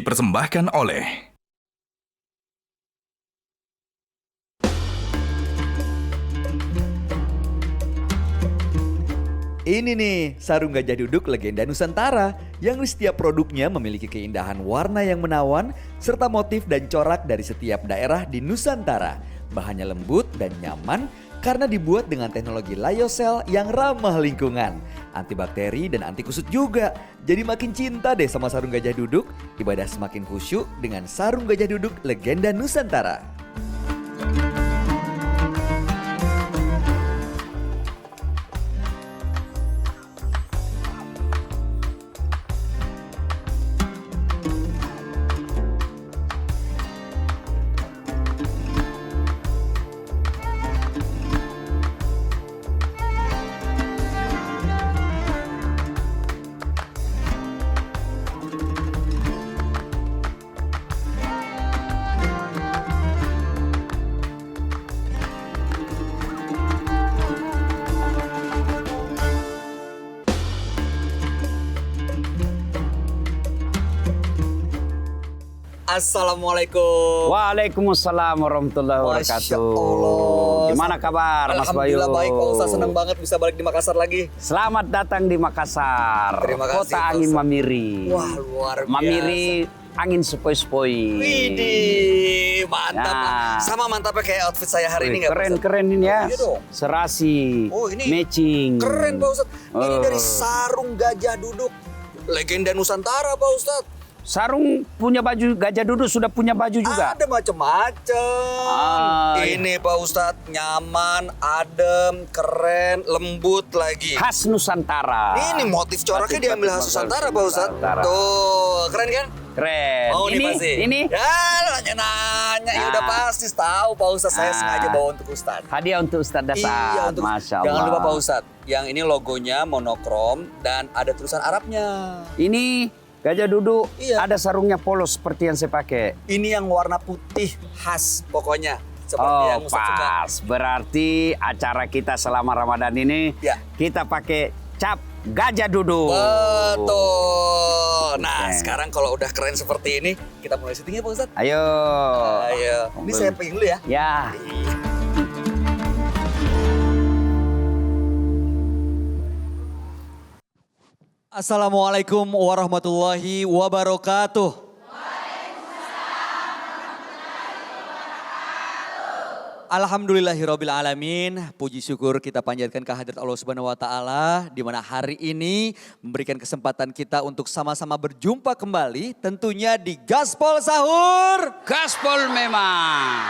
dipersembahkan oleh Ini nih, sarung gajah duduk legenda Nusantara yang di setiap produknya memiliki keindahan warna yang menawan serta motif dan corak dari setiap daerah di Nusantara. Bahannya lembut dan nyaman karena dibuat dengan teknologi lyocell yang ramah lingkungan, antibakteri dan anti kusut juga. Jadi makin cinta deh sama sarung gajah duduk, ibadah semakin khusyuk dengan sarung gajah duduk legenda Nusantara. Assalamualaikum. Waalaikumsalam warahmatullahi wabarakatuh. Masya Allah. Gimana kabar Mas Bayu? Alhamdulillah baik Pak Ustaz, senang banget bisa balik di Makassar lagi. Selamat datang di Makassar. Terima kasih, Kota Pak angin Ustaz. Mamiri. Wah, luar biasa. Mamiri angin sepoi-sepoi. Widih, mantap. Ya. Sama mantapnya kayak outfit saya hari ini nggak Pak Keren Ustaz? keren ini ya. Iya dong. Serasi. Oh, ini matching. Keren Pak Ustaz. Ini Oh. dari sarung gajah duduk. Legenda Nusantara Pak Ustaz. Sarung punya baju gajah duduk sudah punya baju juga. Ada macam-macam. Iya. Ini Pak Ustadz nyaman, adem, keren, lembut lagi. Khas Nusantara. Ini motif coraknya Motif- diambil khas motif- Nusantara Pak Ustadz. Nusantara. Tuh, keren kan? Keren. Oh, ini pasti. ini Ya, nanya-nanya. Ya Nah. udah pasti tahu Pak Ustadz. Saya Nah. sengaja bawa untuk Ustadz. hadiah untuk Ustaz Dasar. Iya, untuk Masya Allah. Jangan lupa Pak Ustadz. Yang ini logonya monokrom dan ada tulisan Arabnya. Ini gajah duduk, Iya. ada sarungnya polos seperti yang saya pakai. Ini yang warna putih khas pokoknya. Seperti Oh yang Ustadz suka. pas, berarti acara kita selama Ramadan ini Ya. kita pakai cap gajah duduk. Betul. Nah, Oke. sekarang kalau udah keren seperti ini, kita mulai syutingnya Pak Ustadz. Ayo. Ayo. Ini saya pegang dulu ya. Ya. Assalamualaikum warahmatullahi wabarakatuh. Alhamdulillahirabbil alamin. Puji syukur kita panjatkan kehadirat Allah Subhanahu wa taala di mana hari ini memberikan kesempatan kita untuk sama-sama berjumpa kembali tentunya di Gaspol Sahur. Gaspol memang.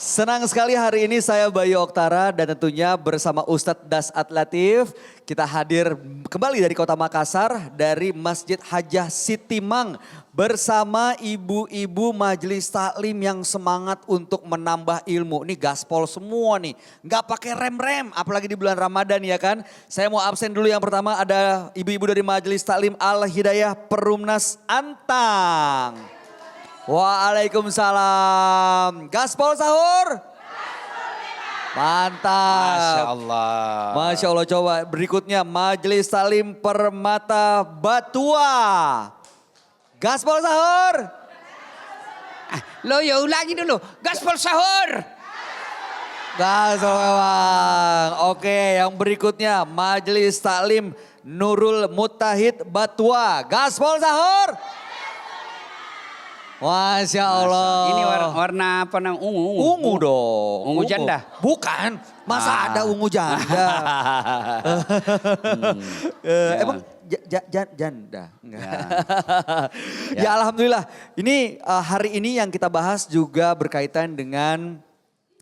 Senang sekali hari ini saya Bayu Oktara dan tentunya bersama Ustadz Dasat Latif. Kita hadir kembali dari kota Makassar dari Masjid Hajah Sitimang bersama ibu-ibu majelis taklim yang semangat untuk menambah ilmu. Ini gaspol semua nih, nggak pakai rem-rem apalagi di bulan Ramadan ya kan. Saya mau absen dulu, yang pertama ada ibu-ibu dari majelis taklim Al Hidayah Perumnas Antang. Waalaikumsalam. Gaspol sahur. Mantap. Masya Allah. Masya Allah. Coba berikutnya Majelis Taklim Permata Batua. Gaspol sahur. Lo ya ulangi dulu. Gaspol sahur. Gaspol memang. Oke, yang berikutnya Majelis Taklim Nurul Mutahid Batua. Gaspol sahur. Masya Allah. Ini warna apa nang ungu? Ungu dong. Ungu janda? Bukan. Masa ada ungu janda? Emang janda? Ya Alhamdulillah. Ini hari ini yang kita bahas juga berkaitan dengan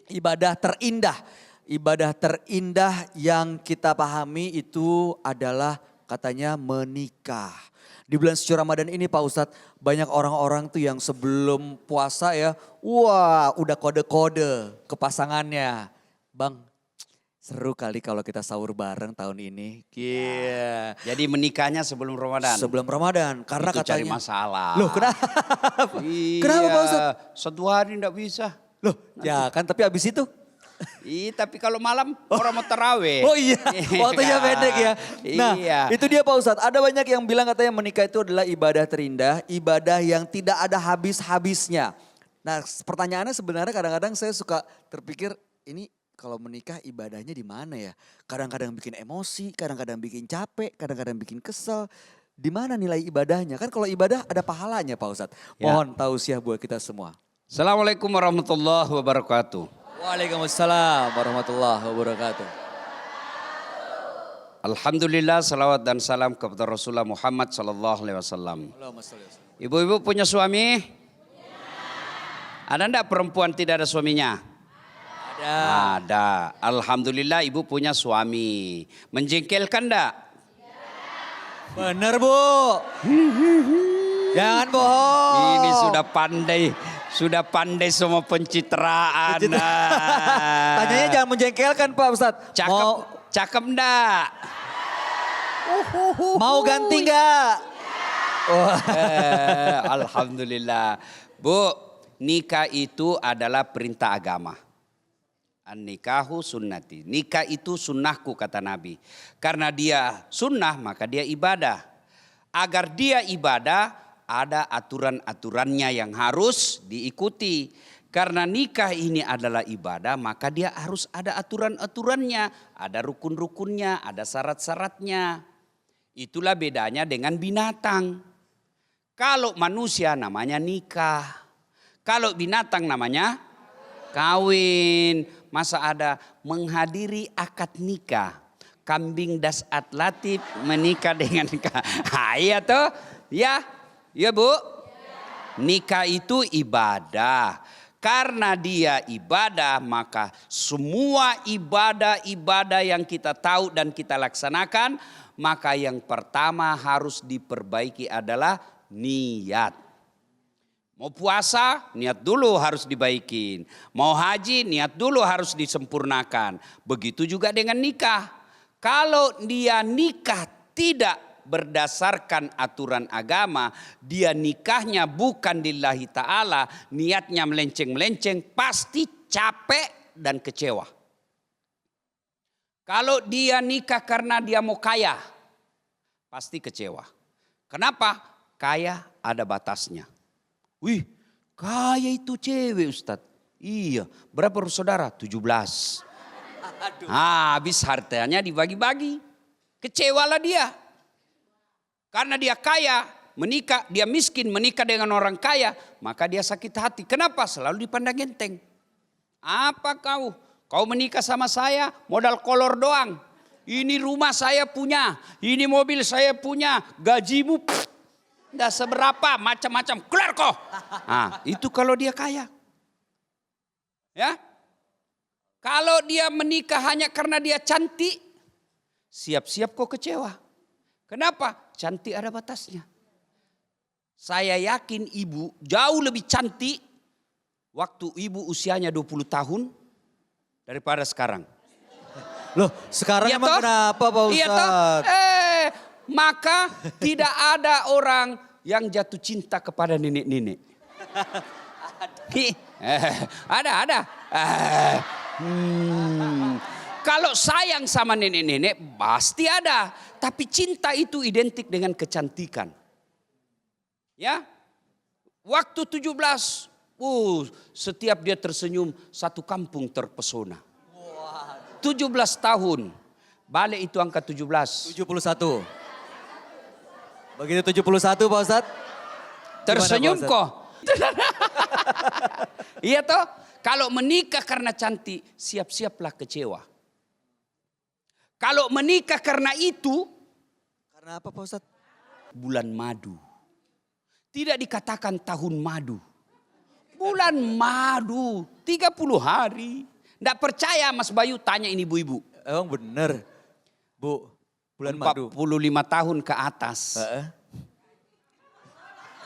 ibadah terindah. Ibadah terindah yang kita pahami itu adalah katanya menikah. Di bulan suci Ramadan ini Pak Ustadz, banyak orang-orang tuh yang sebelum puasa ya, wah udah kode-kode ke pasangannya. Bang, seru kali kalau kita sahur bareng tahun ini. Iya. Jadi menikahnya sebelum Ramadan. Sebelum Ramadan, karena Itu katanya. cari masalah. Loh kenapa? Iya, Kenapa Pak Ustadz? Satu hari enggak bisa. Loh ya kan tapi abis itu? Tapi kalau malam orang mau taraweh. Oh iya, waktunya pendek ya. Nah, iya. itu dia Pak Ustadz. Ada banyak yang bilang katanya menikah itu adalah ibadah terindah, ibadah yang tidak ada habis-habisnya. Nah, pertanyaannya sebenarnya kadang-kadang saya suka terpikir, ini kalau menikah ibadahnya di mana ya? Kadang-kadang bikin emosi, kadang-kadang bikin capek, kadang-kadang bikin kesel. Di mana nilai ibadahnya? Kan kalau ibadah ada pahalanya Pak Ustadz. Mohon tausiah buat kita semua. Assalamualaikum warahmatullahi wabarakatuh. Waalaikumsalam warahmatullahi wabarakatuh. Alhamdulillah, salawat dan salam kepada Rasulullah Muhammad sallallahu alaihi wasallam. Ibu-ibu punya suami? Ada enggak perempuan tidak ada suaminya? Ada. Alhamdulillah ibu punya suami. Menjengkelkan enggak? Bener Bu. Jangan bohong. Ini sudah pandai semua pencitraan. Tanyanya jangan menjengkelkan Pak Ustadz. Cakep enggak? Mau ganti enggak? Alhamdulillah. Bu, nikah itu adalah perintah agama. An-nikahu sunnati. Nikah itu sunnahku kata Nabi. Karena dia sunnah maka dia ibadah. Agar dia ibadah ada aturan-aturannya yang harus diikuti. Karena nikah ini adalah ibadah maka dia harus ada aturan-aturannya. Ada rukun-rukunnya, ada syarat-syaratnya. Itulah bedanya dengan binatang. Kalau manusia namanya nikah. Kalau binatang namanya kawin. Masa ada menghadiri akad nikah. Kambing dasat latif menikah dengan nikah. Iya toh? Ya Bu. Nikah itu ibadah. Karena dia ibadah maka semua ibadah-ibadah yang kita tahu dan kita laksanakan. Maka yang pertama harus diperbaiki adalah niat. Mau puasa, niat dulu harus dibaikin. Mau haji, niat dulu harus disempurnakan. Begitu juga dengan nikah. Kalau dia nikah tidak berdasarkan aturan agama, dia nikahnya bukan lillahi ta'ala, niatnya melenceng-melenceng, pasti capek dan kecewa. Kalau dia nikah karena dia mau kaya, pasti kecewa. Kenapa? Kaya ada batasnya. Wih, kaya itu cewek Ustadz. Iya, berapa saudara? 17. Habis hartanya dibagi-bagi. Kecewalah dia. Karena dia kaya, menikah, dia miskin menikah dengan orang kaya. Maka dia sakit hati. Kenapa? Selalu dipandang enteng. Apa kau? Kau menikah sama saya modal kolor doang. Ini rumah saya punya. Ini mobil saya punya. Gajimu tidak seberapa, macam-macam, keluar kok. Nah, itu kalau dia kaya. Ya. Kalau dia menikah hanya karena dia cantik, siap-siap kok kecewa. Kenapa? Cantik ada batasnya. Saya yakin ibu jauh lebih cantik waktu ibu usianya 20 tahun daripada sekarang. Loh, sekarang Iya emang toh? kenapa Pak Ustadz? Iya toh? Maka tidak ada orang yang jatuh cinta kepada nenek-nenek. Ada. Kalau sayang sama nenek-nenek pasti ada. Tapi cinta itu identik dengan kecantikan. Ya, waktu 17, setiap dia tersenyum satu kampung terpesona. 17 tahun, balik itu angka 17. 71. Begitu 71 Pak Ustadz. Tersenyum Gimana, Pak kok. Iya toh? Kalau menikah karena cantik, siap-siaplah kecewa. Kalau menikah karena itu, Karena apa Pak Ustadz? bulan madu. Tidak dikatakan tahun madu. Bulan madu, 30 hari. Tidak percaya Mas Bayu, tanya ini ibu-ibu. Emang bener Bu, bulan madu. 45 tahun ke atas.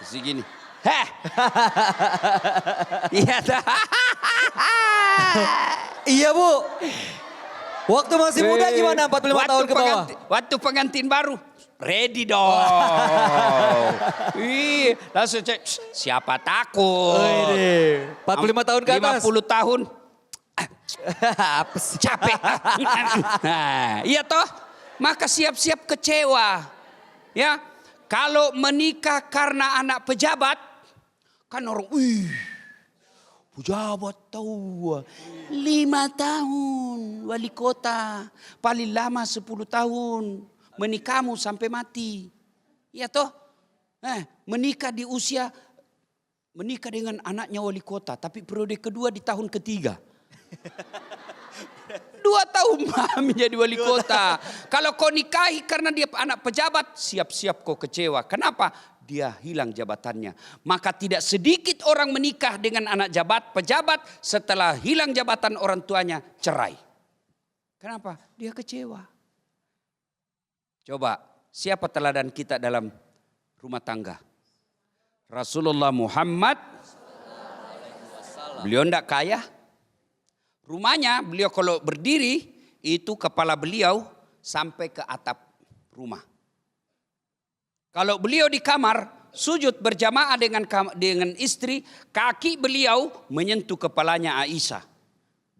Segini. Heh. Iya dah. Iya Bu. Waktu masih muda gimana 45 tahun ke bawah? Waktu pengantin baru. Ready dong. Langsung cek. Siapa takut? 45 tahun ke atas. 50 tahun. Apa sih? Capek. Nah, iya toh? Maka siap-siap kecewa. Ya, kalau menikah karena anak pejabat, kan orang, pejabat tahu 5 tahun wali kota, paling lama 10 tahun, menikahmu sampai mati. Iya toh? Menikah di usia, menikah dengan anaknya wali kota, tapi periode kedua di tahun ketiga. 2 tahun menjadi wali kota. Kalau kau nikahi karena dia anak pejabat, siap-siap kau kecewa. Kenapa? Dia hilang jabatannya. Maka tidak sedikit orang menikah dengan anak pejabat, setelah hilang jabatan orang tuanya, cerai. Kenapa? Dia kecewa. Coba, siapa teladan kita dalam rumah tangga? Rasulullah Muhammad. Beliau tidak kaya. Rumahnya beliau kalau berdiri itu kepala beliau sampai ke atap rumah. Kalau beliau di kamar sujud berjamaah dengan istri, kaki beliau menyentuh kepalanya Aisyah.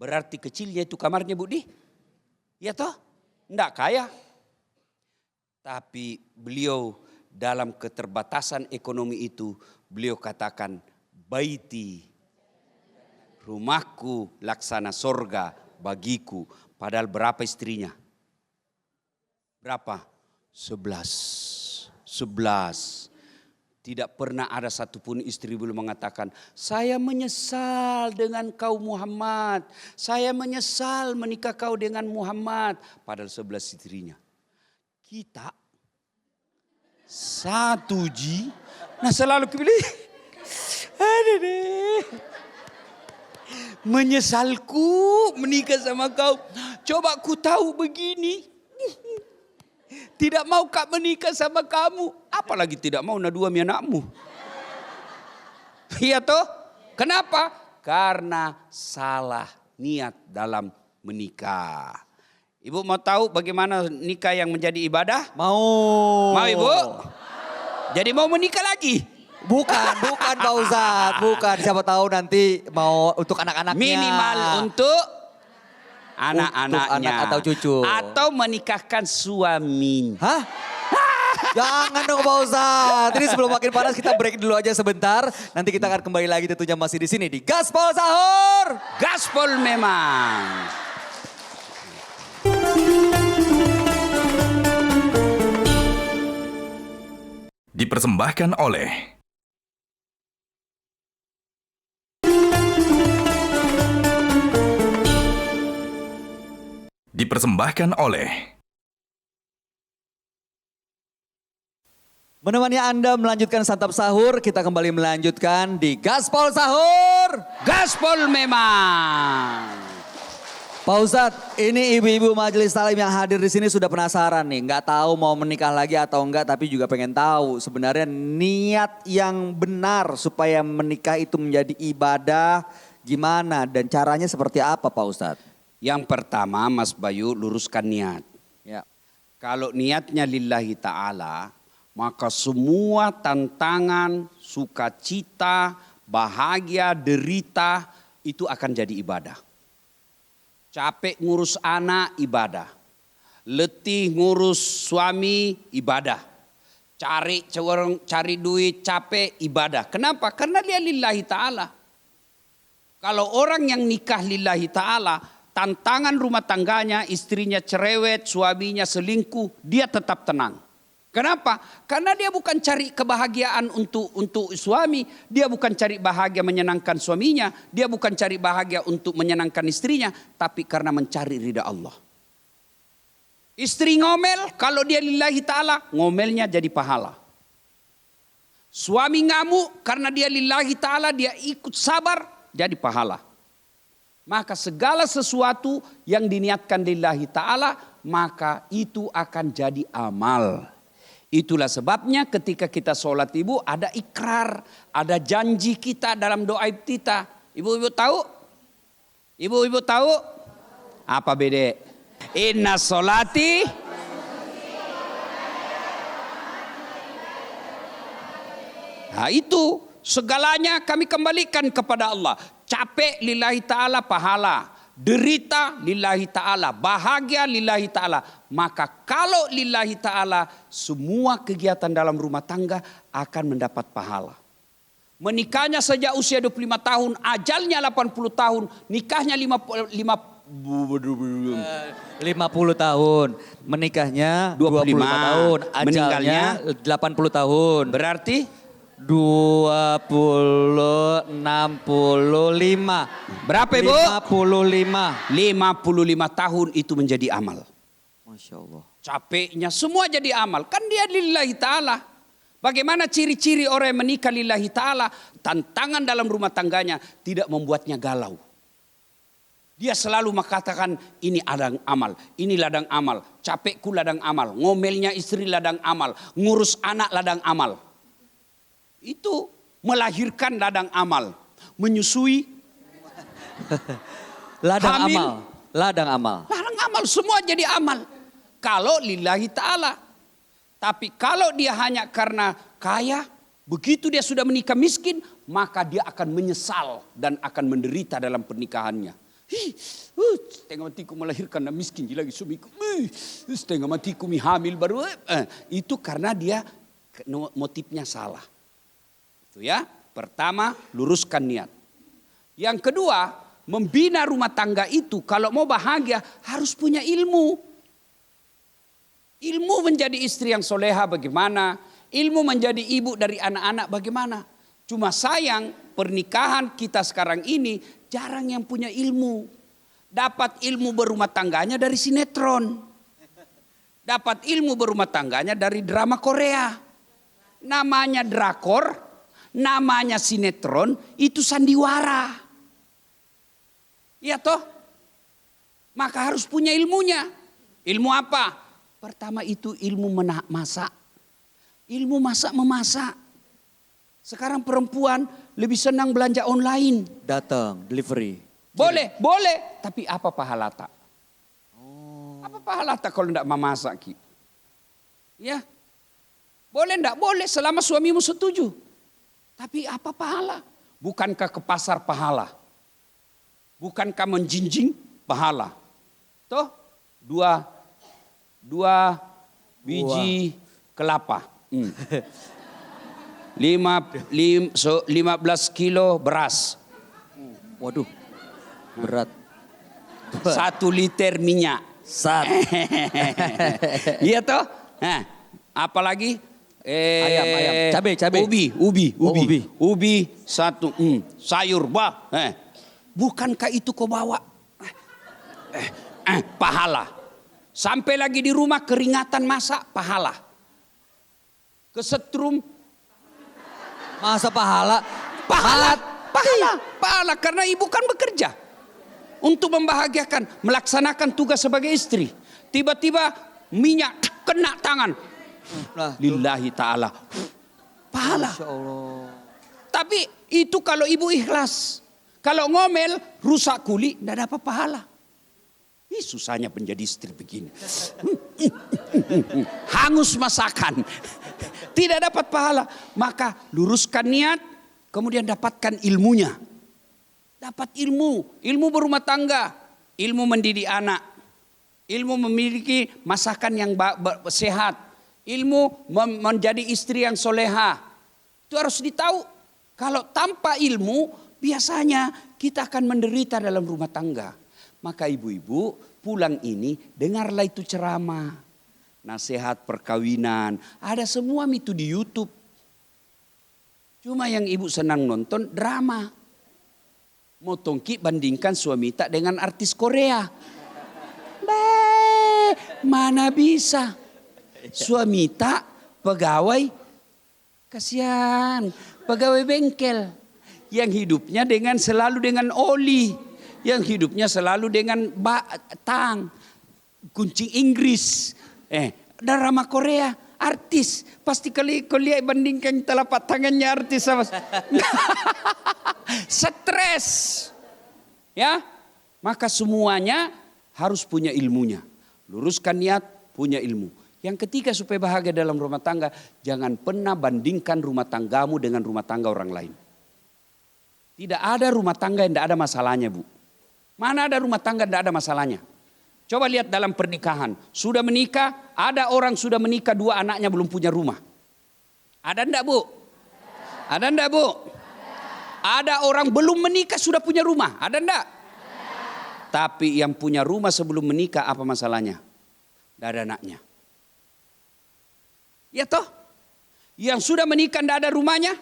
Berarti kecilnya itu kamarnya Budi? Ya toh? Enggak kaya. Tapi beliau dalam keterbatasan ekonomi itu beliau katakan baiti, rumahku laksana sorga bagiku. Padahal berapa istrinya? Berapa? 11. Tidak pernah ada satupun istri beliau mengatakan, saya menyesal dengan kau Muhammad. Saya menyesal menikah kau dengan Muhammad. Padahal 11 istrinya. Kita 1 ji. Nah selalu kepilih. Menyesalku menikah sama kau. Coba ku tahu begini. Tidak mau kak menikah sama kamu. Apalagi tidak mau naduami anakmu. Iya toh? Kenapa? Karena salah niat dalam menikah. Ibu mau tahu bagaimana nikah yang menjadi ibadah? Mau. Mau ibu? Jadi mau menikah lagi? Bukan Pak Ustadz, bukan. Siapa tahu nanti mau untuk anak-anaknya. Minimal untuk anak-anaknya. Anak atau cucu. Atau menikahkan suami. Hah? Jangan dong Pak Ustadz. Ini sebelum makin panas kita break dulu aja sebentar. Nanti kita akan kembali lagi tentunya masih di sini di Gaspol Sahur. Gaspol memang. Dipersembahkan oleh Menemani Anda melanjutkan santap sahur, kita kembali melanjutkan di Gaspol Sahur. Gaspol memang. Pak Ustadz, ini ibu-ibu majelis talim yang hadir di sini sudah penasaran nih. Nggak tahu mau menikah lagi atau enggak, tapi juga pengen tahu sebenarnya niat yang benar supaya menikah itu menjadi ibadah gimana dan caranya seperti apa Pak Ustadz? Yang pertama Mas Bayu luruskan niat. Ya. Kalau niatnya lillahi ta'ala, maka semua tantangan, sukacita, bahagia, derita itu akan jadi ibadah. Capek ngurus anak, ibadah. Letih ngurus suami, ibadah. Cari duit, capek, ibadah. Kenapa? Karena dia lillahi ta'ala. Kalau orang yang nikah lillahi ta'ala, tantangan rumah tangganya, istrinya cerewet, suaminya selingkuh, dia tetap tenang. Kenapa? Karena dia bukan cari kebahagiaan untuk suami, dia bukan cari bahagia menyenangkan suaminya, dia bukan cari bahagia untuk menyenangkan istrinya, tapi karena mencari ridha Allah. Istri ngomel, kalau dia lillahi ta'ala, ngomelnya jadi pahala. Suami ngamuk, karena dia lillahi ta'ala, dia ikut sabar, jadi pahala. Maka segala sesuatu yang diniatkan lillahi ta'ala, maka itu akan jadi amal. Itulah sebabnya ketika kita sholat ibu ada ikrar, ada janji kita dalam doa kita. Ibu-ibu tahu? Ibu-ibu tahu? Apa beda? Inna sholati. Nah itu segalanya kami kembalikan kepada Allah. Capek lillahi ta'ala pahala. derita lillahi ta'ala, bahagia lillahi ta'ala. Maka kalau lillahi ta'ala, semua kegiatan dalam rumah tangga akan mendapat pahala. Menikahnya sejak usia 25 tahun, ajalnya 80 tahun, nikahnya 50 tahun, menikahnya 25 tahun, ajalnya 80 tahun. Berarti 20, 65. berapa Ibu? 55. 55 tahun itu menjadi amal. Masya Allah. Capeknya semua jadi amal. Kan dia lillahi ta'ala. Bagaimana ciri-ciri orang yang menikah lillahi ta'ala? Tantangan dalam rumah tangganya tidak membuatnya galau. Dia selalu mengatakan ini ladang amal, ini ladang amal. Capekku ladang amal, ngomelnya istri ladang amal, ngurus anak ladang amal. Itu melahirkan ladang amal. Menyusui Ladang hamil. amal. Ladang amal. Ladang amal semua jadi amal. Kalau lillahi ta'ala. Tapi kalau dia hanya karena kaya, begitu dia sudah menikah miskin, maka dia akan menyesal dan akan menderita dalam pernikahannya. Setengah matiku melahirkan dan miskin lagi suamiku. Setengah matiku hamil baru. Itu karena dia motifnya salah. Itu ya. Pertama, luruskan niat. Yang kedua, membina rumah tangga itu kalau mau bahagia harus punya ilmu. Ilmu menjadi istri yang soleha bagaimana? Ilmu menjadi ibu dari anak-anak bagaimana? Cuma sayang pernikahan kita sekarang ini jarang yang punya ilmu. Dapat ilmu berumah tangganya dari sinetron. Dapat ilmu berumah tangganya dari drama Korea. Namanya drakor, namanya sinetron, itu sandiwara. Iya toh? Maka harus punya ilmunya. Ilmu apa? Pertama itu ilmu masak. Ilmu masak memasak. Sekarang perempuan lebih senang belanja online. Datang, delivery. Boleh, boleh. Tapi apa pahala tak? Apa pahala tak kalau tidak memasak? Ki? Ya. Boleh enggak? Boleh selama suamimu setuju. Tapi apa pahala? Bukankah ke pasar pahala? Bukankah menjinjing pahala? Toh? Dua biji kelapa. 15 kilo beras. Waduh, berat. 1 liter minyak. Iya toh? Nah, apalagi? Ayam. Cabai. Ubi 1. Sayur, bah. Bukankah itu kau bawa? Pahala. Sampai lagi di rumah keringatan masak, pahala. Kesetrum. Masa pahala? Pahala karena ibu kan bekerja. Untuk membahagiakan, melaksanakan tugas sebagai istri. Tiba-tiba minyak kena tangan. Lillahi ta'ala. Pahala. Masya Allah. Tapi itu kalau ibu ikhlas. Kalau ngomel, rusak kulit, tidak dapat pahala. Susahnya menjadi istri begini. Hangus masakan. Tidak dapat pahala. Maka luruskan niat. Kemudian dapatkan ilmunya. Dapat ilmu. Ilmu berumah tangga. Ilmu mendidik anak. Ilmu memiliki masakan yang sehat. Ilmu menjadi istri yang soleha. Itu harus ditahu. Kalau tanpa ilmu, biasanya kita akan menderita dalam rumah tangga. Maka ibu-ibu pulang ini dengarlah itu ceramah. Nasihat perkawinan. Ada semua itu di YouTube. Cuma yang ibu senang nonton drama. Motongki bandingkan suami tak dengan artis Korea. Mana bisa. Suami tak pegawai. Kasihan. Pegawai bengkel. Yang hidupnya selalu dengan oli. Yang hidupnya selalu dengan batang, kuncing Inggris, drama Korea, artis. Pasti kali kau lihat bandingkan telapak tangannya artis sama. Stres. Ya, maka semuanya harus punya ilmunya. Luruskan niat, punya ilmu. Yang ketiga supaya bahagia dalam rumah tangga, jangan pernah bandingkan rumah tanggamu dengan rumah tangga orang lain. Tidak ada rumah tangga yang tidak ada masalahnya, Bu. Mana ada rumah tangga tidak ada masalahnya. Coba lihat dalam pernikahan. Sudah menikah, ada orang sudah menikah 2 anaknya belum punya rumah. Ada enggak Bu? Ada enggak Bu? Ada orang belum menikah sudah punya rumah. Ada enggak? Tapi yang punya rumah sebelum menikah apa masalahnya? Tidak ada anaknya. Ya toh? Yang sudah menikah tidak ada rumahnya,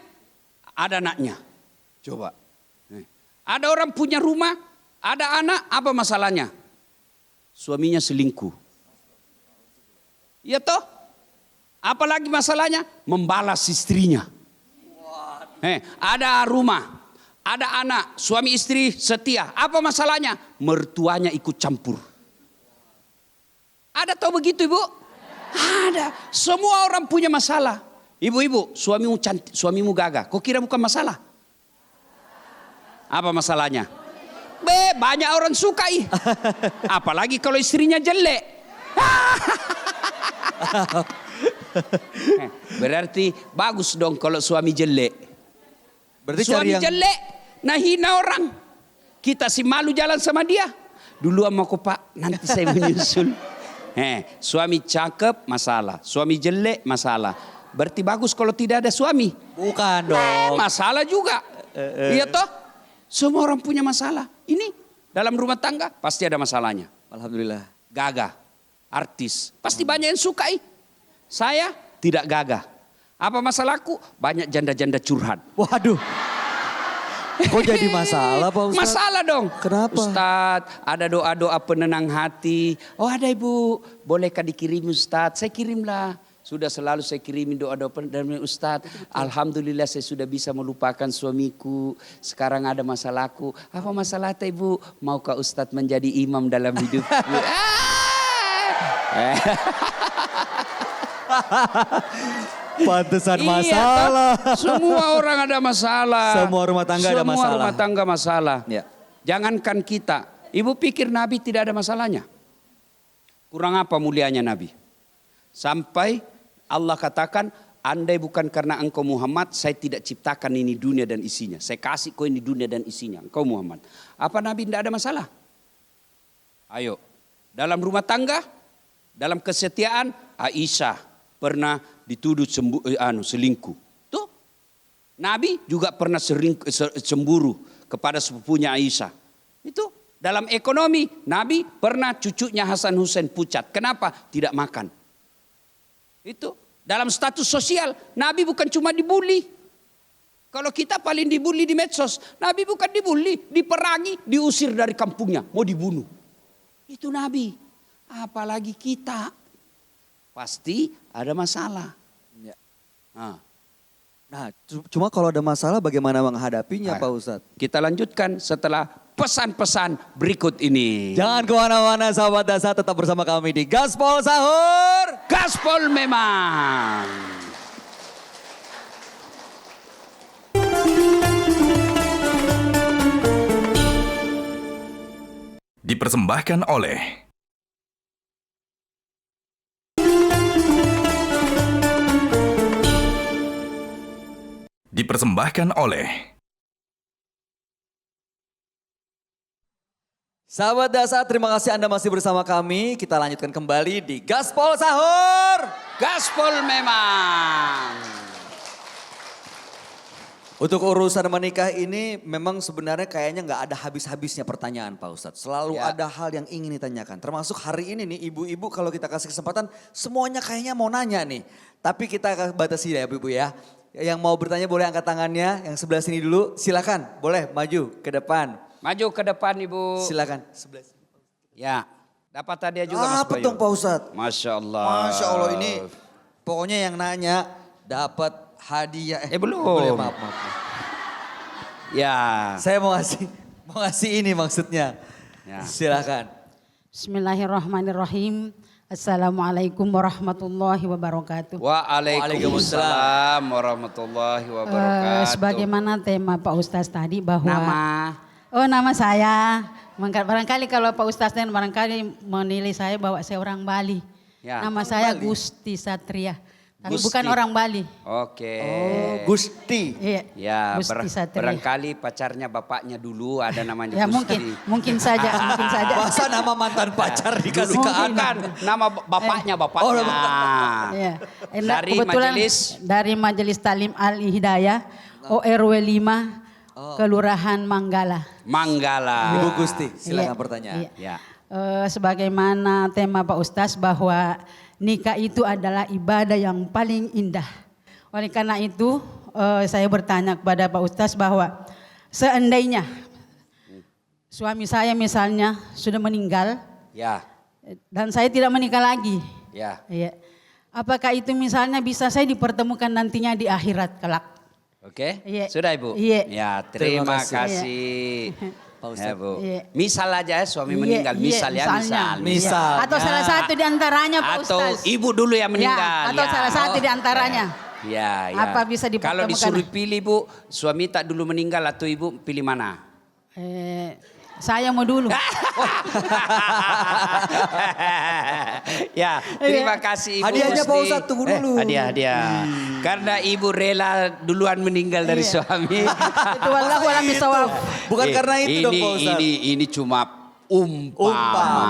ada anaknya. Coba. Ada orang punya rumah, ada anak, apa masalahnya? Suaminya selingkuh. Ya toh? Apalagi masalahnya? Membalas istrinya. Ada rumah, ada anak, suami istri setia. Apa masalahnya? Mertuanya ikut campur. Ada tahu begitu Ibu? Ada. Semua orang punya masalah. Ibu-ibu, suamimu cantik, suamimu gagah. Kok kira bukan masalah? Apa masalahnya? Banyak orang sukai. Apalagi kalau istrinya jelek. Berarti bagus dong kalau suami jelek. Berarti Suami jelek, nah hina orang. Kita sih malu jalan sama dia. Dulu sama aku Pak, nanti saya menyusul. Suami cakep masalah, suami jelek masalah. Berarti bagus kalau tidak ada suami. Bukan dong. Masalah juga. Iya toh? Semua orang punya masalah. Ini dalam rumah tangga pasti ada masalahnya. Alhamdulillah. Gagah, artis, pasti banyak yang sukai. Saya tidak gagah. Apa masalahku? Banyak janda-janda curhat. Waduh. Kok jadi masalah Pak Ustadz? Masalah dong. Kenapa? Ustadz, ada doa-doa penenang hati. Oh ada Ibu, bolehkah dikirim Ustadz? Saya kirimlah. Sudah selalu saya kirimin doa-doa penenang Ustadz. Alhamdulillah saya sudah bisa melupakan suamiku. Sekarang ada masalahku. Apa masalah Ibu? Maukah Ustadz menjadi imam dalam hidupku? Pantesan Iya, masalah. Semua orang ada masalah. Semua rumah tangga ada masalah. Semua rumah tangga masalah. Ya. Jangankan kita. Ibu pikir Nabi tidak ada masalahnya? Kurang apa mulianya Nabi? Sampai Allah katakan, andai bukan karena engkau Muhammad, saya tidak ciptakan ini dunia dan isinya. Saya kasih kau ini dunia dan isinya. Engkau Muhammad. Apa Nabi tidak ada masalah? Ayo. Dalam rumah tangga, dalam kesetiaan, Aisyah pernah dituduh selingkuh. Tuh. Nabi juga pernah cemburu kepada sepupunya Aisyah. Itu dalam ekonomi, Nabi pernah cucunya Hasan Hussein pucat. Kenapa? Tidak makan. Itu dalam status sosial, Nabi bukan cuma dibully. Kalau kita paling dibully di medsos, Nabi bukan dibully, diperangi, diusir dari kampungnya, mau dibunuh. Itu Nabi. Apalagi kita. Pasti ada masalah. Ya. Nah, Cuma kalau ada masalah bagaimana menghadapinya Pak Ustadz? kita lanjutkan setelah pesan-pesan berikut ini. Jangan kemana-mana sahabat dasar, tetap bersama kami di Gaspol Sahur. Gaspol memang. Dipersembahkan oleh Sahabat dasar, terima kasih Anda masih bersama kami. Kita lanjutkan kembali di Gaspol Sahur. Gaspol memang. Untuk urusan menikah ini memang sebenarnya kayaknya nggak ada habis-habisnya pertanyaan Pak Ustadz. Selalu Ya. ada hal yang ingin ditanyakan. Termasuk hari ini nih ibu-ibu kalau kita kasih kesempatan semuanya kayaknya mau nanya nih. Tapi kita batasi ya ibu-ibu ya. Yang mau bertanya boleh angkat tangannya. Yang sebelah sini dulu silakan boleh maju ke depan. Maju ke depan Ibu. Silakan. Sebelah sini. Ya, dapat hadiah juga Mas Apa Bayu. dong Pak Ustadz? Masya Allah. Masya Allah ini pokoknya yang nanya dapat hadiah. Belum. Boleh, maaf. Ya. Saya mau ngasih ini maksudnya. Ya. Silakan. Bismillahirrahmanirrahim. Assalamualaikum warahmatullahi wabarakatuh. Waalaikumsalam warahmatullahi wabarakatuh. Sebagaimana tema Pak Ustaz tadi bahwa Nama? Nama saya. Barangkali kalau Pak Ustaz dan barangkali menilai saya bahwa saya orang Bali. Ya. Nama saya Gusti Satria. Tapi Gusti. bukan orang Bali. Oke. Oh, Gusti. Iya. Ya, Gusti Satria. barangkali pacarnya bapaknya dulu ada namanya Ya Gusti. mungkin saja, mungkin saja. Masa nama mantan pacar dikasih ke Bukan, anak? nama bapaknya. Oh, Iya. Enak, Dari kebetulan dari Majelis Talim Al Hidayah ORW 5 Kelurahan Manggala. Manggala. Ibu Gusti, silakan Iya, pertanyaan. iya. Ya. Sebagaimana tema Pak Ustaz bahwa nikah itu adalah ibadah yang paling indah. Oleh karena itu saya bertanya kepada Pak Ustaz bahwa seandainya suami saya misalnya sudah meninggal Ya. dan saya tidak menikah lagi. Ya. Iya. Apakah itu misalnya bisa saya dipertemukan nantinya di akhirat kelak? Oke. Iya. Sudah Ibu? Iya. Ya, terima Terima kasih. Pak Ya, Ustadz. Bu. Iya. Misal aja ya suami Iya, meninggal, iya, misal ya, misalnya. misal. Misal. Atau salah satu di antaranya Pak Atau Ustaz. ibu dulu yang meninggal. Ya, atau salah satu di antaranya. Ya, ya. Apa bisa Kalau dipertemukan? disuruh pilih Bu, suami tak dulu meninggal atau ibu pilih mana? Saya mau dulu. Ya, terima kasih Ibu Hadiahnya Gusti. Pak Ustadz, tunggu dulu. Hadiah. Karena ibu rela duluan meninggal dari Iya. suami. Itu wallahu a'lam bishawab. Bukan karena itu dong Pak Ustadz. Ini cuma umpama.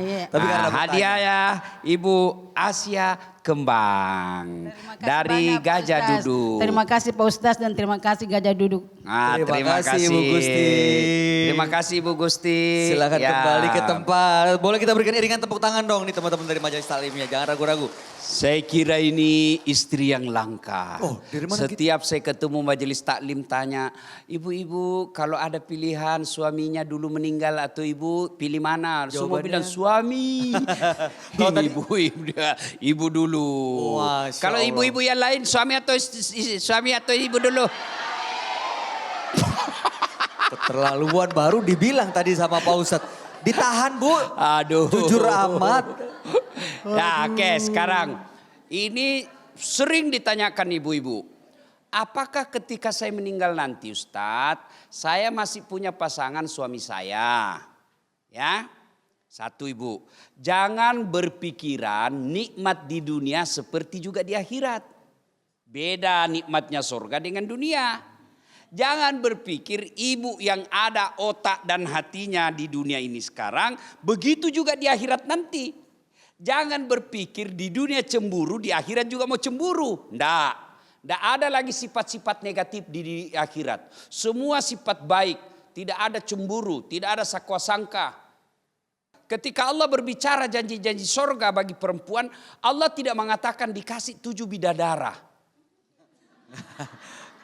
Iya. Tapi karena bertanya. hadiah ya Ibu Asia Kembang Terima kasih dari banyak, Pak Gajah Ustaz. Duduk. Terima kasih Pak Ustaz dan terima kasih Gajah Duduk. Terima kasih, Ibu Gusti. Terima kasih Ibu Gusti. Silakan Ya. kembali ke tempat. Boleh kita berikan iringan tepuk tangan dong nih teman-teman dari Majelis Talimnya. Jangan ragu-ragu. Saya kira ini istri yang langka. Oh, dari mana Setiap saya ketemu majelis taklim tanya, ibu-ibu kalau ada pilihan suaminya dulu meninggal atau ibu pilih mana? Semua Jawabannya? bilang suami. Kalau Ini tadi- ibu dulu. Masya Kalau Allah. ibu-ibu yang lain suami atau ibu dulu. Keterlaluan baru dibilang tadi sama Pak Ustadz. Ditahan Bu. Aduh. Jujur amat. Ya, oke, sekarang ini sering ditanyakan ibu-ibu. Apakah ketika saya meninggal nanti Ustadz, saya masih punya pasangan suami saya? Ya. Satu Ibu, jangan berpikiran nikmat di dunia seperti juga di akhirat. Beda nikmatnya surga dengan dunia. Jangan berpikir ibu yang ada otak dan hatinya di dunia ini sekarang, begitu juga di akhirat nanti. Jangan berpikir di dunia cemburu, di akhirat juga mau cemburu. Nggak ada lagi sifat-sifat negatif di akhirat. Semua sifat baik, tidak ada cemburu, tidak ada sakwa sangka. Ketika Allah berbicara janji-janji sorga bagi perempuan, Allah tidak mengatakan dikasih 7 bidadara.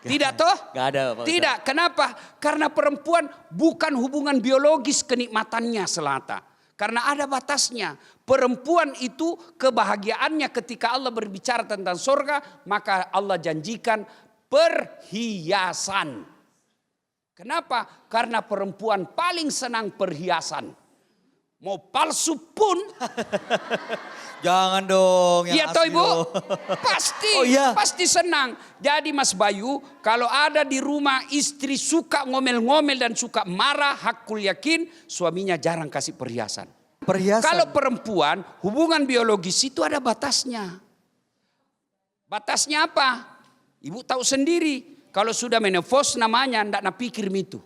Tidak toh? Gak ada Pak Ustadz. Tidak, kenapa? Karena perempuan bukan hubungan biologis kenikmatannya semata. Karena ada batasnya. Perempuan itu kebahagiaannya ketika Allah berbicara tentang surga, maka Allah janjikan perhiasan. Kenapa? Karena perempuan paling senang perhiasan. Mau palsu pun. Jangan dong. yang Iya toh asli Ibu? dong. Pasti, Oh iya. pasti senang. Jadi Mas Bayu, kalau ada di rumah istri suka ngomel-ngomel dan suka marah, hakul yakin suaminya jarang kasih perhiasan. Perhiasan. Kalau perempuan, hubungan biologis itu ada batasnya. Batasnya apa? Ibu tahu sendiri, kalau sudah menopause namanya ndak napikir itu.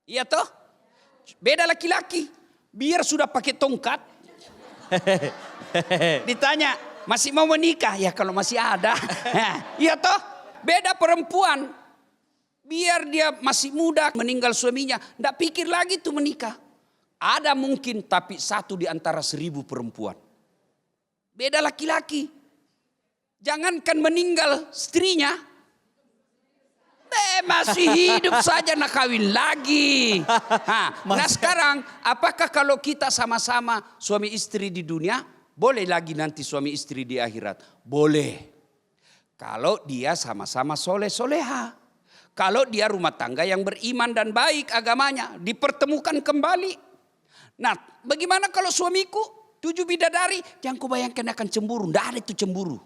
Iya toh? Beda laki-laki, biar sudah pakai tongkat. Ditanya, masih mau menikah? Ya kalau masih ada. Iya toh? Beda perempuan. Biar dia masih muda meninggal suaminya. Nggak pikir lagi tuh menikah. Ada mungkin tapi 1 di antara 1000 perempuan. Beda laki-laki. Jangankan meninggal istrinya. Masih hidup saja nak kawin lagi. Nah sekarang apakah kalau kita sama-sama suami istri di dunia, boleh lagi nanti suami istri di akhirat? Boleh. Kalau dia sama-sama soleh-soleha. Kalau dia rumah tangga yang beriman dan baik agamanya, dipertemukan kembali. Nah bagaimana kalau suamiku 7 bidadari, jangan kau bayangkan akan cemburu. Tidak ada itu cemburu.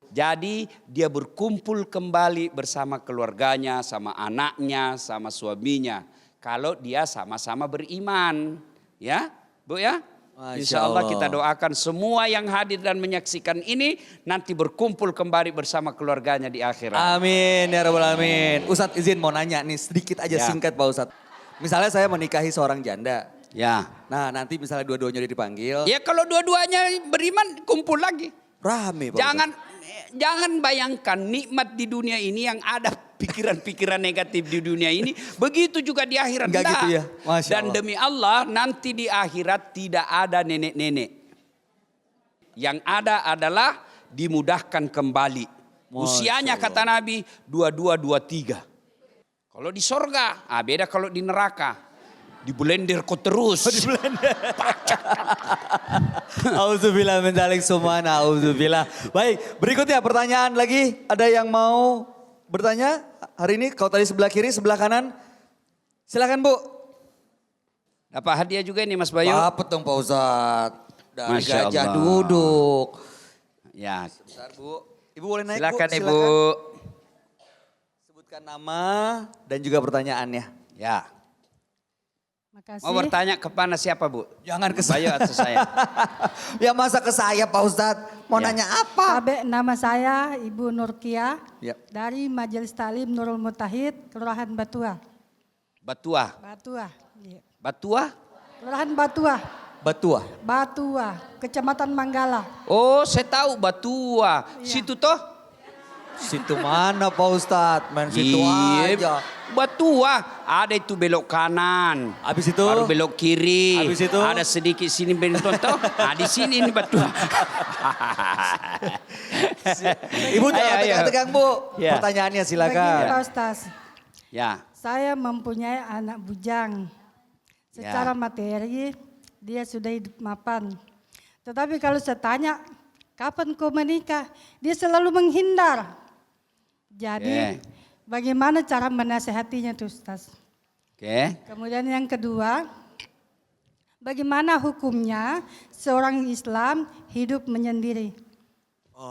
Jadi dia berkumpul kembali bersama keluarganya, sama anaknya, sama suaminya. Kalau dia sama-sama beriman. Ya Bu ya. Masya Insya Allah Allah. kita doakan semua yang hadir dan menyaksikan ini nanti berkumpul kembali bersama keluarganya di akhirat. Amin ya rabbal alamin. Ustadz izin mau nanya nih sedikit aja Ya. singkat Pak Ustadz. Misalnya saya menikahi seorang janda. Ya. Nah nanti misalnya dua-duanya udah dipanggil. Ya kalau dua-duanya beriman kumpul lagi. Rame Pak Jangan bayangkan nikmat di dunia ini yang ada pikiran-pikiran negatif di dunia ini. Begitu juga di akhirat. Enggak gitu ya? Masya Dan Allah. demi Allah nanti di akhirat tidak ada nenek-nenek. Yang ada adalah dimudahkan kembali. Usianya kata Nabi 22-23. Kalau di sorga, beda kalau di neraka. Diblender kok terus. Auzubillah min dzalik sumana auzubillah. Baik, berikutnya pertanyaan lagi. Ada yang mau bertanya hari ini? Kalau tadi sebelah kiri, sebelah kanan. Silakan Bu. Dapat hadiah juga ini Mas Bayu. Dapat dong Pak Ustadz. Dari Masya gajah Allah. duduk. Ya, Bentar Bu. Ibu boleh naik silakan Bu. Ibu. Sebutkan nama dan juga pertanyaannya. Ya. Makasih. Mau bertanya kepada siapa Bu? Jangan ke Bayu atau saya? Ya masa ke saya Pak Ustadz. Mau Ya. nanya apa? Abe, nama saya Ibu Nurkia Ya. dari Majelis Talim Nurul Mutahid, Kelurahan Batua. Batua. Batua. Iya. Batua? Kelurahan Batua. Batua. Batua, Kecamatan Manggala. Oh, saya tahu Batua. Iya. Situ toh? Situ mana Pak Ustadz? Main situ Iya, aja. Batua. Ada itu belok kanan. Habis itu? Baru belok kiri. Habis itu? Ada sedikit sini benton toh. Di sini ini Batua. Ibu jangan Ayo, ayo. tegang-tegang Bu. Ya. Pertanyaannya Begini silakan. Pak Ustaz, Ya. saya mempunyai anak bujang. Secara Ya. materi dia sudah hidup mapan. Tetapi kalau saya tanya, kapan kau menikah? Dia selalu menghindar. Jadi bagaimana cara menasehatinya tuh Ustaz? Oke. Kemudian yang kedua, bagaimana hukumnya seorang Islam hidup menyendiri?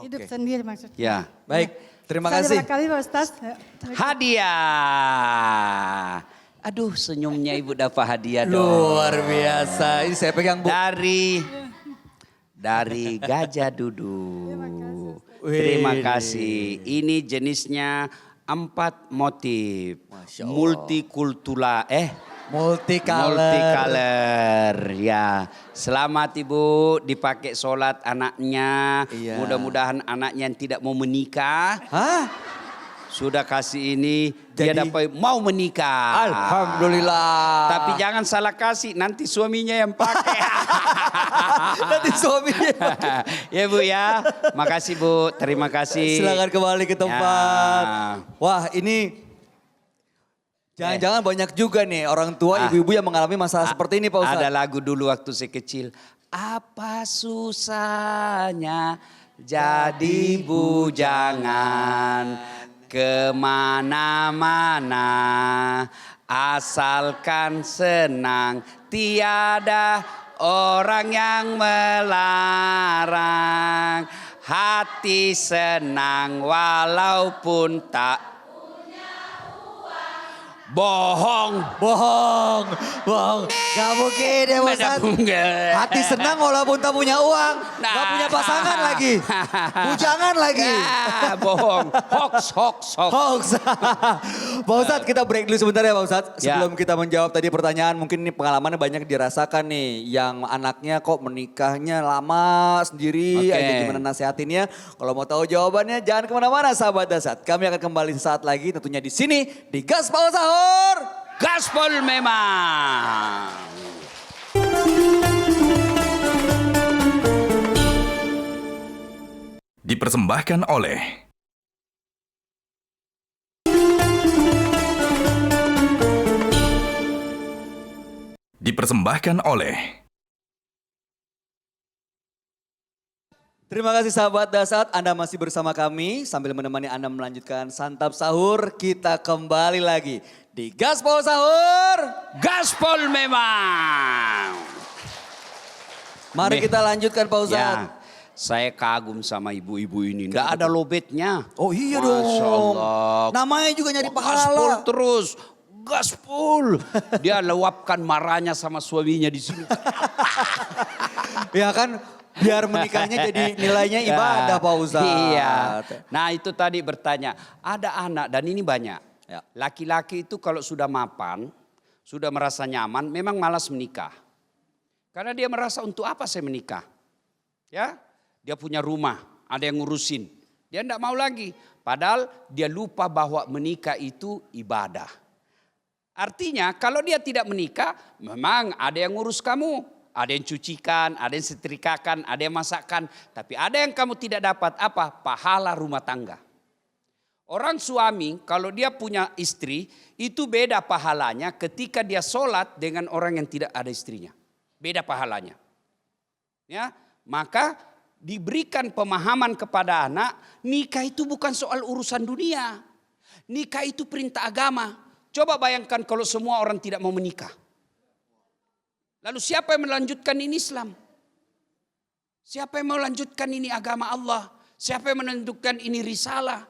Hidup sendiri maksudnya. Ya. Baik, terima kasih. Terima kasih Pak Ustaz. Hadiah. Aduh, senyumnya Ibu dapat hadiah dong. Luar biasa. Ini saya pegang Bu. Dari gajah duduk. Wih. Terima kasih. Ini jenisnya 4 motif. Masya Allah. Multicolor. Ya. Selamat Ibu dipakai sholat anaknya. Iya. Mudah-mudahan anaknya yang tidak mau menikah. Hah? Sudah kasih ini, dia Jadi- dapat mau menikah. Alhamdulillah. Tapi jangan salah kasih, nanti suaminya yang pakai. Nanti suaminya. Ya Bu ya, makasih Bu, terima kasih. Silakan kembali ke tempat. Ya. Wah ini jangan-jangan banyak juga nih orang tua ibu-ibu yang mengalami masalah seperti ini Pak Ustadz. Ada lagu dulu waktu saya kecil. Apa susahnya jadi bujangan kemana-mana asalkan senang tiada orang yang melarang hati senang walaupun tak bohong. Bohong. Gak mungkin ya Pak Ustadz. Mungkin. Hati senang walaupun tak punya uang. Gak Nah. punya pasangan lagi. Bujangan lagi. Ya, bohong. Hoax. Hoax. Pak Ustadz kita break dulu sebentar ya Pak Ustadz. Ya. Sebelum kita menjawab tadi pertanyaan mungkin ini pengalamannya banyak dirasakan nih. Yang anaknya kok menikahnya lama sendiri. Oke. Aja gimana nasihatinnya. Kalau mau tahu jawabannya jangan kemana-mana sahabat Dasat. Kami akan kembali sesaat lagi tentunya di sini di Gaspol Sahur. Gaspol memang. Dipersembahkan oleh Terima kasih sahabat Dasat, Anda masih bersama kami sambil menemani Anda melanjutkan santap sahur. Kita kembali lagi di Gaspol Sahur. Gaspol memang. Mari kita lanjutkan Pak Ustadz. Ya, saya kagum sama ibu-ibu ini. Nggak ada lobetnya. Oh iya Masya dong. Allah. Namanya juga nyari Gaspol pahala. terus. Gaspol. Dia luapkan marahnya sama suaminya di sini. Ya kan biar menikahnya jadi nilainya ibadah Pak Ustadz. Iya. Nah itu tadi bertanya, ada anak dan ini banyak. Ya. Laki-laki itu kalau sudah mapan, sudah merasa nyaman, memang malas menikah. Karena dia merasa untuk apa saya menikah? Ya, dia punya rumah, ada yang ngurusin. Dia tidak mau lagi. Padahal dia lupa bahwa menikah itu ibadah. Artinya kalau dia tidak menikah, memang ada yang ngurus kamu. Ada yang cucikan, ada yang setrikakan, ada yang masakkan. Tapi ada yang kamu tidak dapat apa? Pahala rumah tangga. Orang suami kalau dia punya istri itu beda pahalanya ketika dia sholat dengan orang yang tidak ada istrinya. Beda pahalanya. Ya, maka diberikan pemahaman kepada anak, nikah itu bukan soal urusan dunia. Nikah itu perintah agama. Coba bayangkan kalau semua orang tidak mau menikah. Lalu siapa yang melanjutkan ini Islam? Siapa yang melanjutkan ini agama Allah? Siapa yang menentukan ini risalah?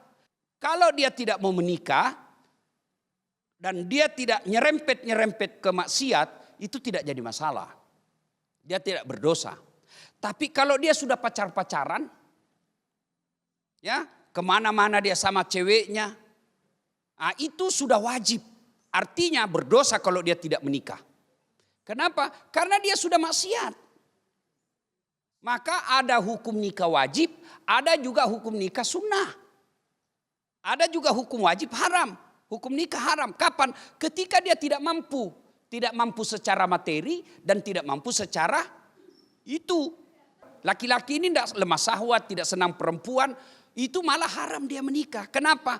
Kalau dia tidak mau menikah dan dia tidak nyerempet-nyerempet ke maksiat, itu tidak jadi masalah. Dia tidak berdosa. Tapi kalau dia sudah pacar-pacaran, ya kemana-mana dia sama ceweknya, nah, itu sudah wajib. Artinya berdosa kalau dia tidak menikah. Kenapa? Karena dia sudah maksiat. Maka ada hukum nikah wajib, ada juga hukum nikah sunnah. Ada juga hukum wajib haram. Hukum nikah haram. Kapan? Ketika dia tidak mampu. Tidak mampu secara materi dan tidak mampu secara itu. Laki-laki ini tidak lemah syahwat, tidak senang perempuan. Itu malah haram dia menikah. Kenapa?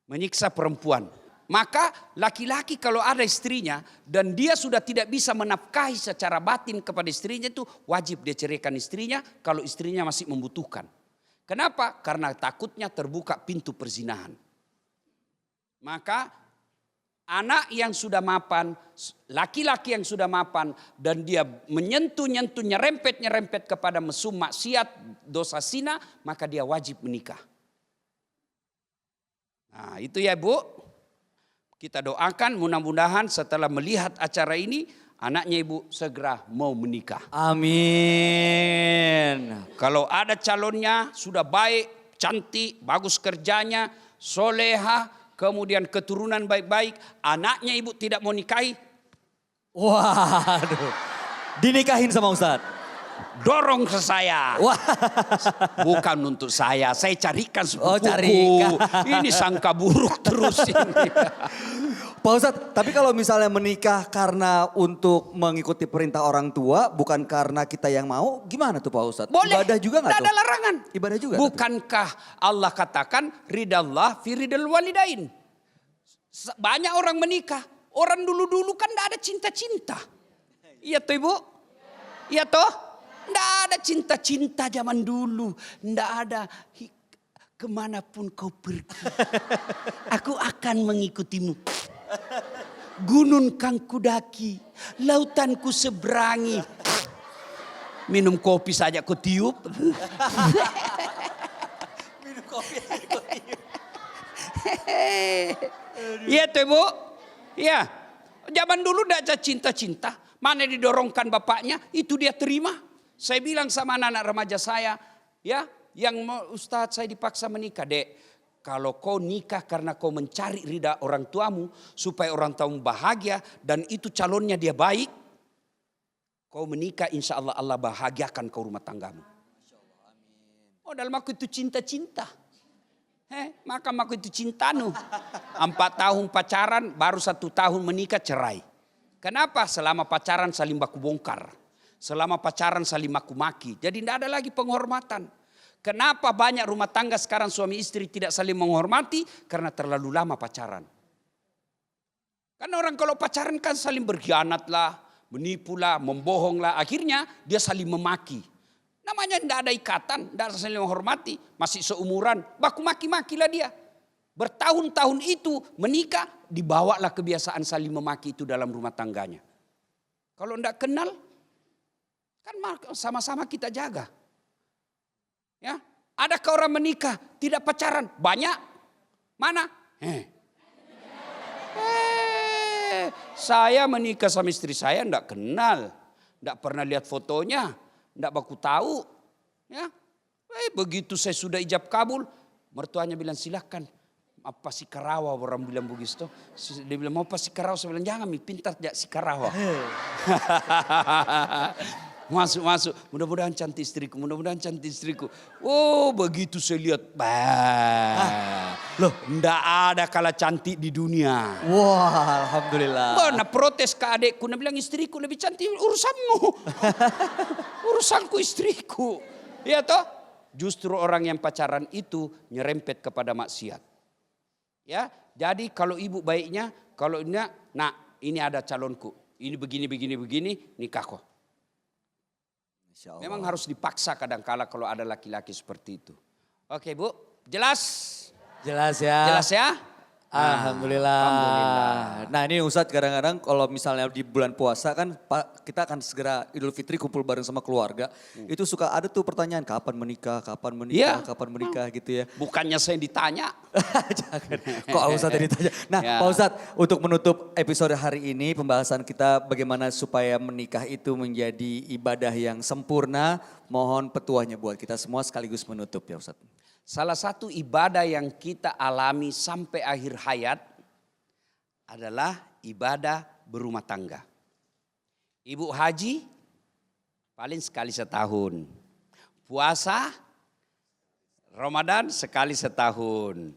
Menyiksa perempuan. Maka laki-laki kalau ada istrinya dan dia sudah tidak bisa menafkahi secara batin kepada istrinya itu wajib dia ceraikan istrinya kalau istrinya masih membutuhkan. Kenapa? Karena takutnya terbuka pintu perzinahan. Maka anak yang sudah mapan, laki-laki yang sudah mapan dan dia menyentuh-nyentuh, nyerempet-nyerempet kepada mesum maksiat, dosa zina, maka dia wajib menikah. Nah itu ya Bu. Kita doakan mudah-mudahan setelah melihat acara ini anaknya ibu segera mau menikah. Amin. Kalau ada calonnya sudah baik, cantik, bagus kerjanya, soleha, kemudian keturunan baik-baik, anaknya ibu tidak mau nikahi. Waduh. Dinikahin sama Ustadz. Dorong ke saya. Wah. Bukan untuk saya carikan sepupuku. Oh, carikan. Ini sangka buruk terus ini. Pak Ustadz, tapi kalau misalnya menikah karena untuk mengikuti perintah orang tua, bukan karena kita yang mau, gimana tuh Pak Ustadz? Boleh. Ibadah juga nggak tuh? Tidak ada larangan. Ibadah juga. Bukankah Allah katakan ridallah fi ridal walidain. Banyak orang menikah. Orang dulu-dulu kan tidak ada cinta-cinta. Iya toh ibu? Iya toh? Tidak ada cinta-cinta zaman dulu. Tidak ada kemanapun kau pergi. Aku akan mengikutimu. Gunung kan kudaki. Lautan ku seberangi. Minum kopi saja kau tiup. Minum kopi aja kok tiup. Iya tuh ibu. Iya. Zaman dulu tidak ada cinta-cinta. Mana didorongkan bapaknya itu dia terima. Saya bilang sama anak-anak remaja saya, ya, yang Ustadz saya dipaksa menikah, Dek. Kalau kau nikah karena kau mencari ridha orang tuamu supaya orang tuamu bahagia dan itu calonnya dia baik, kau menikah insya Allah Allah bahagiakan kau rumah tanggamu. Oh dalam aku itu cinta-cinta. Maka aku itu cintanu. 4 tahun pacaran baru 1 tahun menikah cerai. Kenapa? Selama pacaran saling baku bongkar. Selama pacaran saling maku-maki. Jadi tidak ada lagi penghormatan. Kenapa banyak rumah tangga sekarang suami istri tidak saling menghormati? Karena terlalu lama pacaran. Kan orang kalau pacaran kan saling berkhianat lah, menipu lah, membohong lah. Akhirnya dia saling memaki. Namanya tidak ada ikatan, tidak saling menghormati. Masih seumuran, baku maki-maki lah dia. Bertahun-tahun itu menikah, dibawalah kebiasaan saling memaki itu dalam rumah tangganya. Kalau tidak kenal, kan sama-sama kita jaga. Ya, adakah orang menikah tidak pacaran? Banyak. Mana? Saya menikah sama istri saya tidak kenal, tidak pernah lihat fotonya, Nggak baku tahu. Ya. Begitu saya sudah ijab kabul, mertuanya bilang silakan. Apa si Karawa, orang bilang begitu. Dia bilang mau apa si Karawa, saya bilang jangan pintar jak si Karawa. Masuk. Mudah-mudahan cantik istriku. Oh begitu saya lihat. Loh, ndak ada kalah cantik di dunia. Wah, alhamdulillah. Mana protes ke adekku, dia bilang istriku lebih cantik, urusanmu. Urusanku istriku. Ya toh? Justru orang yang pacaran itu nyerempet kepada maksiat. Ya, jadi kalau ibu baiknya, kalau ini ada calonku, ini begini, nikah kok. Memang harus dipaksa kadang-kala kalau ada laki-laki seperti itu. Oke Bu, jelas? Jelas ya. Jelas ya? Alhamdulillah. Alhamdulillah. Nah ini Ustadz kadang-kadang kalau misalnya di bulan puasa kan kita akan segera Idul Fitri kumpul bareng sama keluarga. Itu suka ada tuh pertanyaan kapan menikah gitu ya. Bukannya saya ditanya. Jangan, kok Ustadz yang ditanya. Nah Pak Ustadz untuk menutup episode hari ini pembahasan kita bagaimana supaya menikah itu menjadi ibadah yang sempurna. Mohon petuahnya buat kita semua sekaligus menutup ya Ustadz. Salah satu ibadah yang kita alami sampai akhir hayat adalah ibadah berumah tangga. Ibu haji paling sekali setahun. Puasa Ramadan sekali setahun.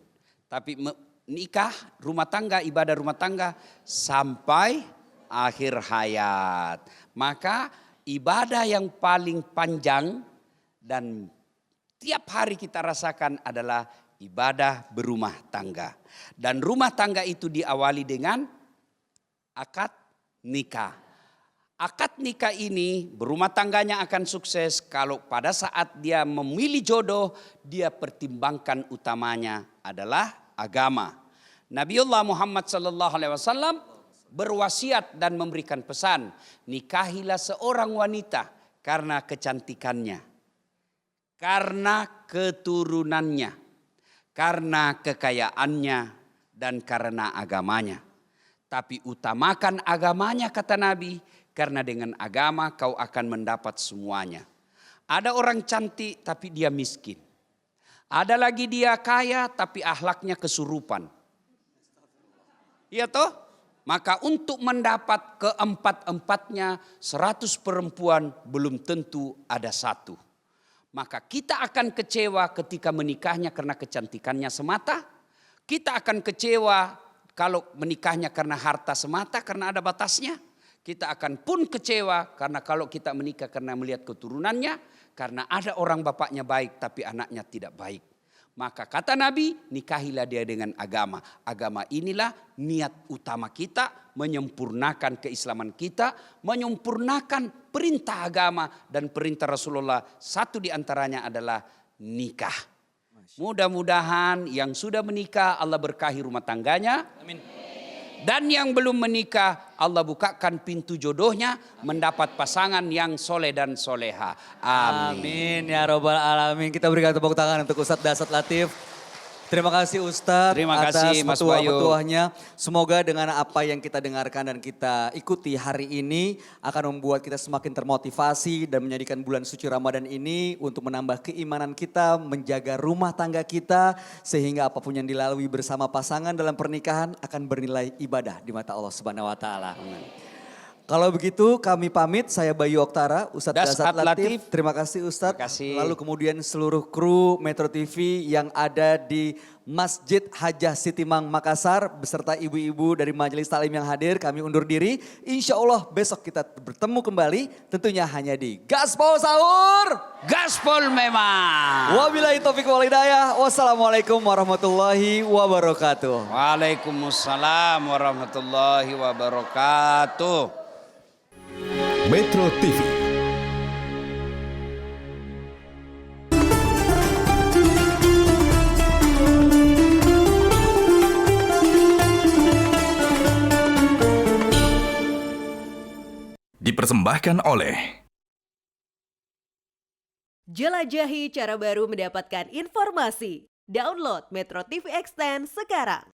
Tapi nikah, rumah tangga, ibadah rumah tangga sampai akhir hayat. Maka ibadah yang paling panjang dan tiap hari kita rasakan adalah ibadah berumah tangga. Dan rumah tangga itu diawali dengan akad nikah. Akad nikah ini berumah tangganya akan sukses kalau pada saat dia memilih jodoh, dia pertimbangkan utamanya adalah agama. Nabiullah Muhammad SAW berwasiat dan memberikan pesan, nikahilah seorang wanita karena kecantikannya, karena keturunannya, karena kekayaannya, dan karena agamanya. Tapi utamakan agamanya kata Nabi, karena dengan agama kau akan mendapat semuanya. Ada orang cantik tapi dia miskin. Ada lagi dia kaya tapi akhlaknya kesurupan. Iya toh? Maka untuk mendapat keempat-empatnya 100 perempuan belum tentu ada satu. Maka kita akan kecewa ketika menikahnya karena kecantikannya semata. Kita akan kecewa kalau menikahnya karena harta semata, karena ada batasnya. Kita akan pun kecewa karena kalau kita menikah karena melihat keturunannya, karena ada orang bapaknya baik tapi anaknya tidak baik. Maka kata Nabi, nikahilah dia dengan agama. Agama inilah niat utama kita, menyempurnakan keislaman kita, menyempurnakan perintah agama dan perintah Rasulullah. Satu di antaranya adalah nikah. Mudah-mudahan yang sudah menikah Allah berkahi rumah tangganya. Amin. Dan yang belum menikah Allah bukakan pintu jodohnya mendapat pasangan yang soleh dan soleha. Amin. Amin ya robbal alamin. Kita berikan tepuk tangan untuk Ustadz Dasat Latif. Terima kasih Ustadz atas petuah-petuahnya. Semoga dengan apa yang kita dengarkan dan kita ikuti hari ini akan membuat kita semakin termotivasi dan menjadikan bulan suci Ramadan ini untuk menambah keimanan kita, menjaga rumah tangga kita sehingga apapun yang dilalui bersama pasangan dalam pernikahan akan bernilai ibadah di mata Allah Subhanahu wa taala. Kalau begitu kami pamit, saya Bayu Oktara, Ustadz Dasat Latif. Terima kasih Ustadz. Terima kasih. Lalu kemudian seluruh kru Metro TV yang ada di Masjid Hajah Sitimang Makassar beserta ibu-ibu dari Majelis Taklim yang hadir, kami undur diri. Insya Allah besok kita bertemu kembali tentunya hanya di Gaspol Sahur. Gaspol memang. Wabillahi taufiq wal hidayah. Wassalamualaikum warahmatullahi wabarakatuh. Waalaikumsalam warahmatullahi wabarakatuh. Metro TV. Dipersembahkan oleh Jelajahi cara baru mendapatkan informasi. Download Metro TV Extend sekarang.